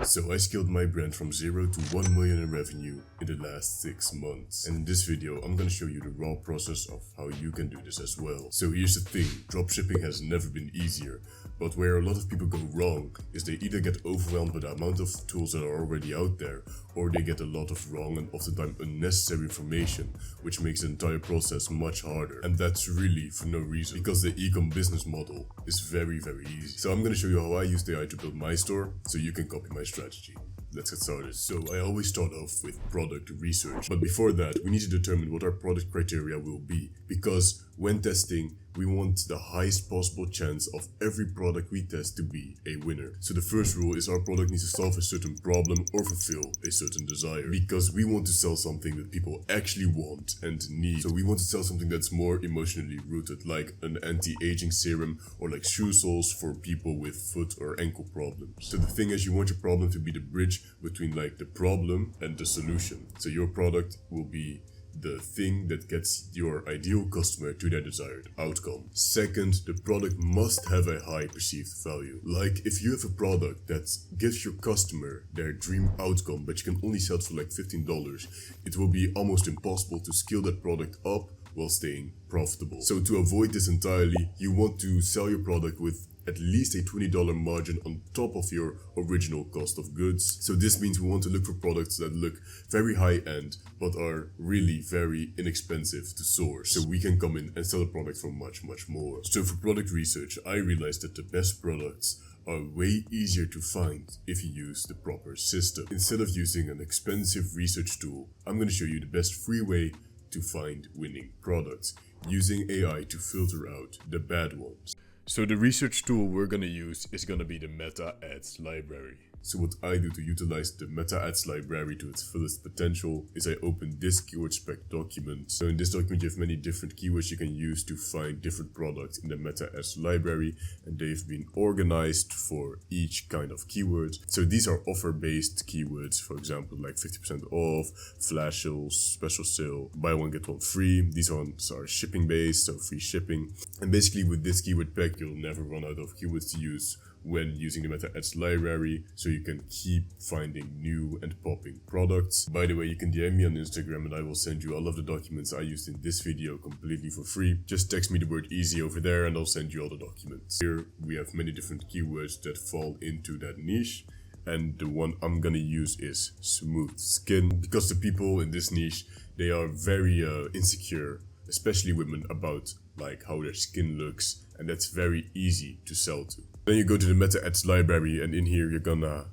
So I scaled my brand from 0 to 1 million in revenue in the last 6 months. And in this video, I'm gonna show you the raw process of how you can do this as well. So here's the thing, dropshipping has never been easier. But where a lot of people go wrong is they either get overwhelmed by the amount of tools that are already out there, or they get a lot of wrong and oftentimes unnecessary information, which makes the entire process much harder. And that's really for no reason, because the e-com business model is very easy. So I'm gonna show you how I used AI to build my store, so you can copy my strategy. Let's get started. So I always start off with product research, but before that we need to determine what our product criteria will be, because when testing we want the highest possible chance of every product we test to be a winner. So the first rule is our product needs to solve a certain problem or fulfill a certain desire, because we want to sell something that people actually want and need. So we want to sell something that's more emotionally rooted, like an anti-aging serum or like shoe soles for people with foot or ankle problems. So the thing is, you want your problem to be the bridge between like the problem and the solution. So your product will be the thing that gets your ideal customer to their desired outcome. Second, the product must have a high perceived value. Like if you have a product that gives your customer their dream outcome but you can only sell it for like $15, it will be almost impossible to scale that product up while staying profitable. So to avoid this entirely, you want to sell your product with at least a $20 margin on top of your original cost of goods. So this means we want to look for products that look very high end but are really very inexpensive to source, so we can come in and sell a product for much more. So for product research, I realized that the best products are way easier to find if you use the proper system. Instead of using an expensive research tool, I'm going to show you the best free way to find winning products, using AI to filter out the bad ones. So the research tool we're gonna use is gonna be the Meta Ads library. So what I do to utilize the Meta Ads library to its fullest potential is I open this keyword spec document. So in this document you have many different keywords you can use to find different products in the Meta Ads library, and they've been organized for each kind of keyword. So these are offer-based keywords, for example like 50% off, flash sales, special sale, buy one get one free. These ones are shipping based, so free shipping. And basically with this keyword pack you'll never run out of keywords to use when using the Meta Ads library, so you can keep finding new and popping products. By the way, you can DM me on Instagram and I will send you all of the documents I used in this video completely for free. Just text me the word easy over there and I'll send you all the documents. Here we have many different keywords that fall into that niche, and the one I'm gonna use is smooth skin, because the people in this niche, they are very insecure, especially women, about like how their skin looks, and that's very easy to sell to. Then you go to the Meta Ads library, and in here you're gonna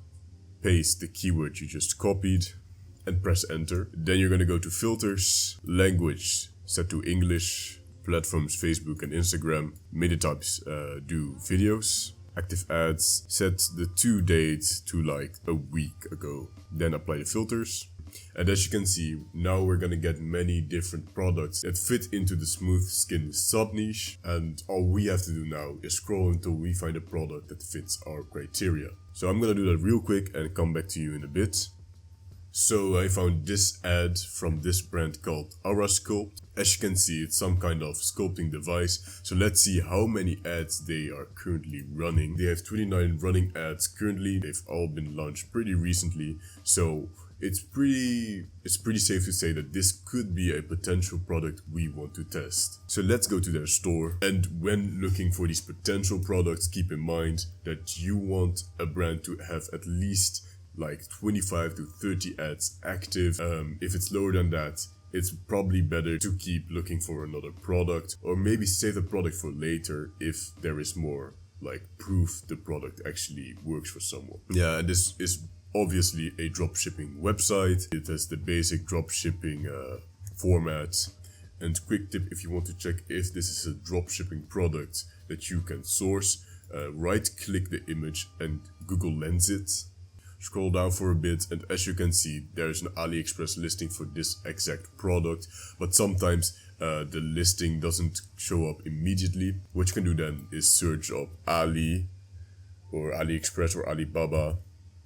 paste the keyword you just copied and press enter. Then you're gonna go to filters, language set to English, platforms Facebook and Instagram, media types do videos, active ads, set the to date to like a week ago, then apply the filters. And as you can see, now we're gonna get many different products that fit into the smooth skin sub niche, and all we have to do now is scroll until we find a product that fits our criteria. So I'm gonna do that real quick and come back to you in a bit. So I found this ad from this brand called Aura Sculpt. As you can see, it's some kind of sculpting device. So let's see how many ads they are currently running. They have 29 running ads currently. They've all been launched pretty recently. So it's pretty safe to say that this could be a potential product we want to test. So let's go to their store. And when looking for these potential products, keep in mind that you want a brand to have at least like 25 to 30 ads active. If it's lower than that, it's probably better to keep looking for another product, or maybe save the product for later if there is more like proof the product actually works for someone. Yeah, and this is obviously a dropshipping website. It has the basic dropshipping format. And quick tip, if you want to check if this is a dropshipping product that you can source, right click the image and Google Lens it. Scroll down for a bit, and as you can see, there's an AliExpress listing for this exact product, but sometimes the listing doesn't show up immediately. What you can do then is search up Ali or AliExpress or Alibaba,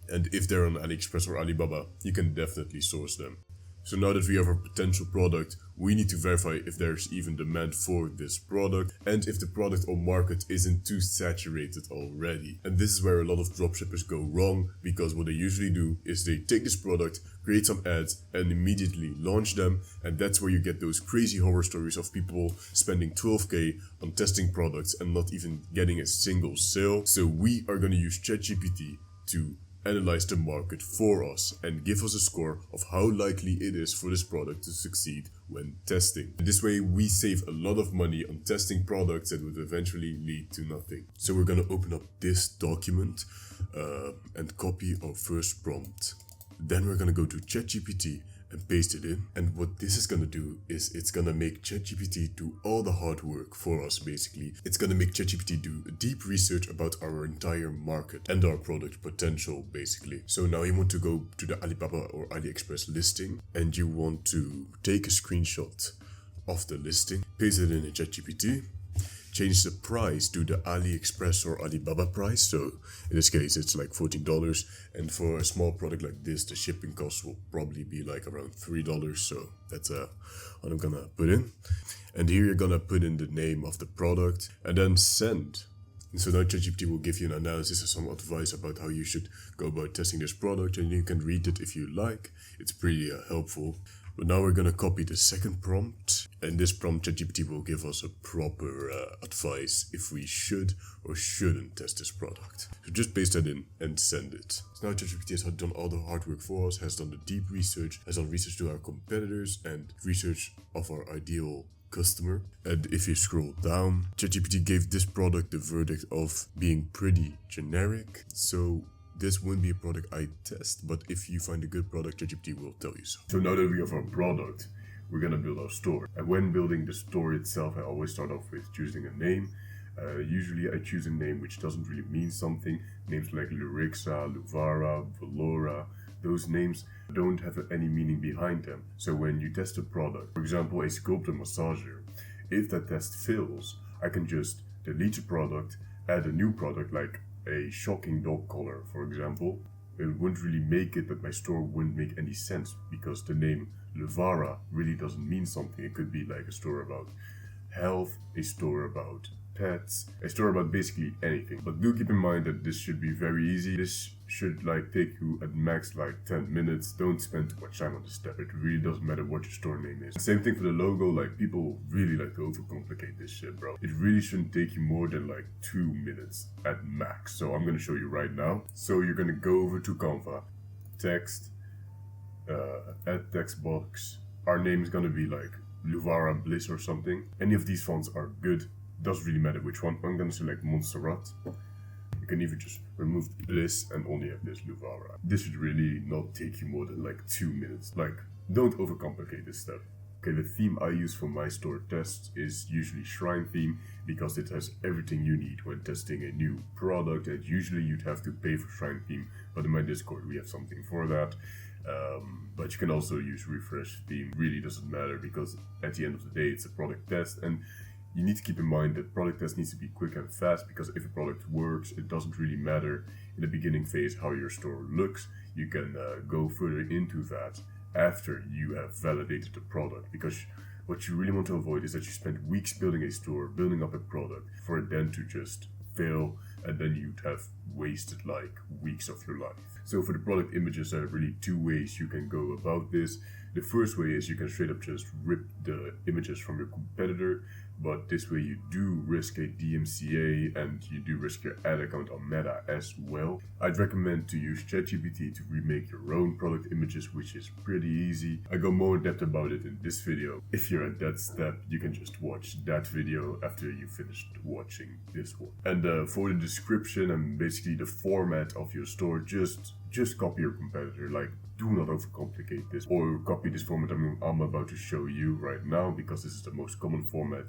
and if they're on AliExpress or Alibaba, you can definitely source them. So now that we have our potential product, we need to verify if there's even demand for this product and if the product or market isn't too saturated already. And this is where a lot of dropshippers go wrong, because what they usually do is they take this product, create some ads and immediately launch them, and that's where you get those crazy horror stories of people spending 12k on testing products and not even getting a single sale. So we are going to use ChatGPT to analyze the market for us and give us a score of how likely it is for this product to succeed when testing. This way we save a lot of money on testing products that would eventually lead to nothing. So we're gonna open up this document and copy our first prompt. Then we're gonna go to ChatGPT and paste it in. And what this is gonna do is it's gonna make ChatGPT do all the hard work for us, basically. It's gonna make ChatGPT do a deep research about our entire market and our product potential, basically. So now you want to go to the Alibaba or AliExpress listing and you want to take a screenshot of the listing, paste it in ChatGPT, change the price to the AliExpress or Alibaba price. So in this case, it's like $14. And for a small product like this, the shipping cost will probably be like around $3. So that's what I'm gonna put in. And here you're gonna put in the name of the product and then send. And so now ChatGPT will give you an analysis and some advice about how you should go about testing this product, and you can read it if you like. It's pretty helpful. But now we're gonna copy the second prompt, and this prompt ChatGPT will give us a proper advice if we should or shouldn't test this product. So just paste that in and send it. So now ChatGPT has done all the hard work for us, has done the deep research, has done research to our competitors and research of our ideal customer. And if you scroll down, ChatGPT gave this product the verdict of being pretty generic. So this wouldn't be a product I test, but if you find a good product, ChatGPT will tell you so. So now that we have our product, we're gonna build our store. And when building the store itself, I always start off with choosing a name. Usually I choose a name which doesn't really mean something. Names like Lurixa, Luvara, Valora, those names don't have any meaning behind them. So when you test a product, for example a sculptor massager, if that test fails, I can just delete the product, add a new product like a shocking dog collar, for example. It wouldn't really make it that my store wouldn't make any sense, because the name Luvara really doesn't mean something. It could be like a store about health, a store about pets, a store about basically anything. But do keep in mind that this should be very easy. This should take you at max 10 minutes. Don't spend too much time on this step. It really doesn't matter what your store name is. Same thing for the logo. People really like to overcomplicate this shit, bro. It really shouldn't take you more than 2 minutes at max. So I'm gonna show you right now. So you're gonna go over to Canva, text, add text box. Our name is gonna be Luvara Bliss or something. Any of these fonts are good. Doesn't really matter which one. I'm gonna select Montserrat. You can even just remove Bliss and only have this Luvara. This should really not take you more than 2 minutes. Don't overcomplicate this step. Okay, the theme I use for my store tests is usually Shrine theme, because it has everything you need when testing a new product, and usually you'd have to pay for Shrine theme, but in my Discord we have something for that. But you can also use Refresh theme. Really doesn't matter, because at the end of the day it's a product test, and you need to keep in mind that product test needs to be quick and fast, because if a product works, it doesn't really matter in the beginning phase how your store looks. You can go further into that after you have validated the product, because what you really want to avoid is that you spend weeks building a store, building up a product, for it then to just fail, and then you'd have wasted weeks of your life. So for the product images, there are really two ways you can go about this. The first way is you can straight up just rip the images from your competitor, but this way you do risk a DMCA and you do risk your ad account on Meta as well. I'd recommend to use ChatGPT to remake your own product images, which is pretty easy. I go more in depth about it in this video. If you're at that step, you can just watch that video after you finished watching this one. And for the description and basically the format of your store, just copy your competitor. Do not overcomplicate this, or copy this format I'm about to show you right now, because this is the most common format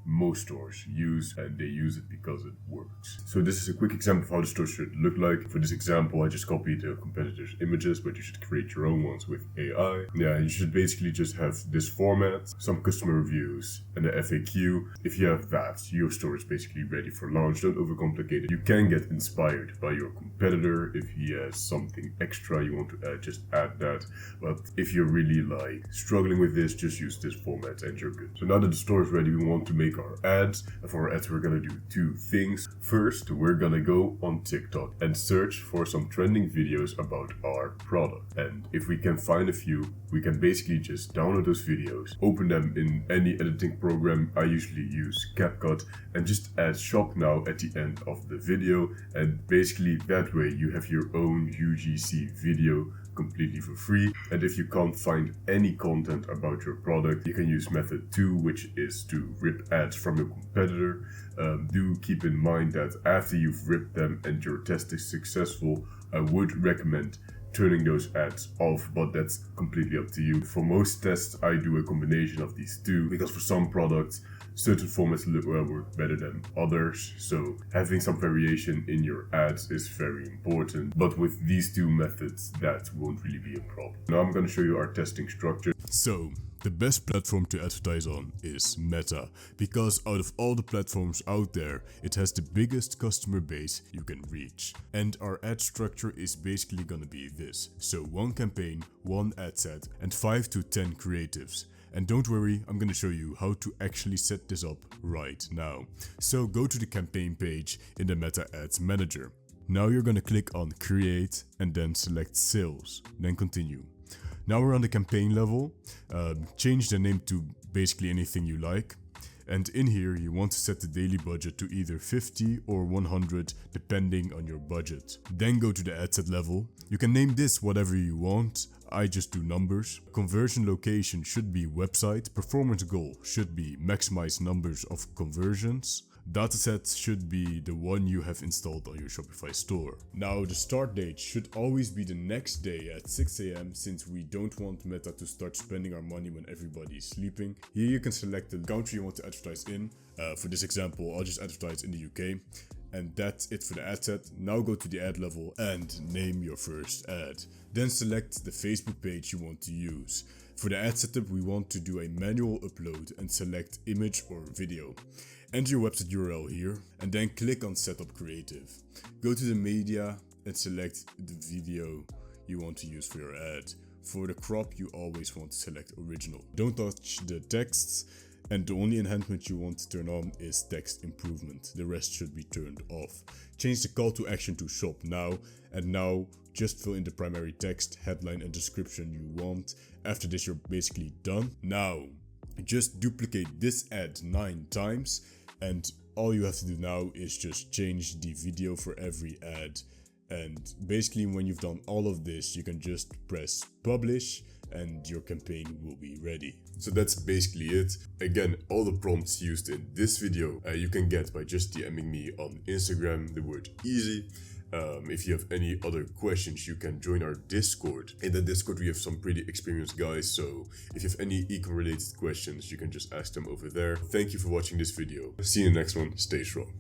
most stores use, and they use it because it works. So this is a quick example of how the store should look like. For this example, I just copied the competitors' images, but you should create your own ones with AI. Yeah, you should basically just have this format, some customer reviews, and the FAQ. If you have that, your store is basically ready for launch. Don't overcomplicate it. You can get inspired by your competitor. If he has something extra you want to add, just add that. But if you're really like struggling with this, just use this format and you're good. So now that the store is ready, we want to make our ads. And for our ads, we're gonna do two things. First, we're gonna go on TikTok and search for some trending videos about our product. And if we can find a few, we can basically just download those videos, open them in any editing program. I usually use CapCut, and just add shop now at the end of the video. And basically that way you have your own UGC video completely for free. And if you can't find any content about your product, you can use method 2, which is to rip ads from your competitor. Do keep in mind that after you've ripped them and your test is successful, I would recommend turning those ads off, but that's completely up to you. For most tests, I do a combination of these two, because for some products, certain formats work better than others, so having some variation in your ads is very important. But with these two methods, that won't really be a problem. Now I'm going to show you our testing structure. So the best platform to advertise on is Meta, because out of all the platforms out there, it has the biggest customer base you can reach. And our ad structure is basically gonna be this. So 1 campaign, 1 ad set, and 5 to 10 creatives. And don't worry, I'm gonna show you how to actually set this up right now. So go to the campaign page in the Meta Ads Manager. Now you're gonna click on Create and then select Sales, then Continue. Now we're on the campaign level. Change the name to basically anything you like. And in here, you want to set the daily budget to either 50 or 100, depending on your budget. Then go to the ad set level. You can name this whatever you want. I just do numbers. Conversion location should be website. Performance goal should be maximize numbers of conversions. Dataset should be the one you have installed on your Shopify store. Now the start date should always be the next day at 6 AM, since we don't want Meta to start spending our money when everybody is sleeping. Here you can select the country you want to advertise in. For this example, I'll just advertise in the UK. And that's it for the ad set. Now go to the ad level and name your first ad. Then select the Facebook page you want to use. For the ad setup, we want to do a manual upload and select image or video. Enter your website URL here and then click on Setup Creative. Go to the media and select the video you want to use for your ad. For the crop, you always want to select original. Don't touch the texts, and the only enhancement you want to turn on is text improvement. The rest should be turned off. Change the call to action to shop now, and now just fill in the primary text, headline and description you want. After this, you're basically done. Now, just duplicate this ad 9 times, and all you have to do now is just change the video for every ad. And basically when you've done all of this, you can just press publish and your campaign will be ready. So that's basically it. Again, all the prompts used in this video you can get by just DMing me on Instagram, the word easy. If you have any other questions, you can join our Discord. In the Discord, we have some pretty experienced guys, so if you have any ecom related questions, you can just ask them over there. Thank you for watching this video. See you in the next one. Stay strong.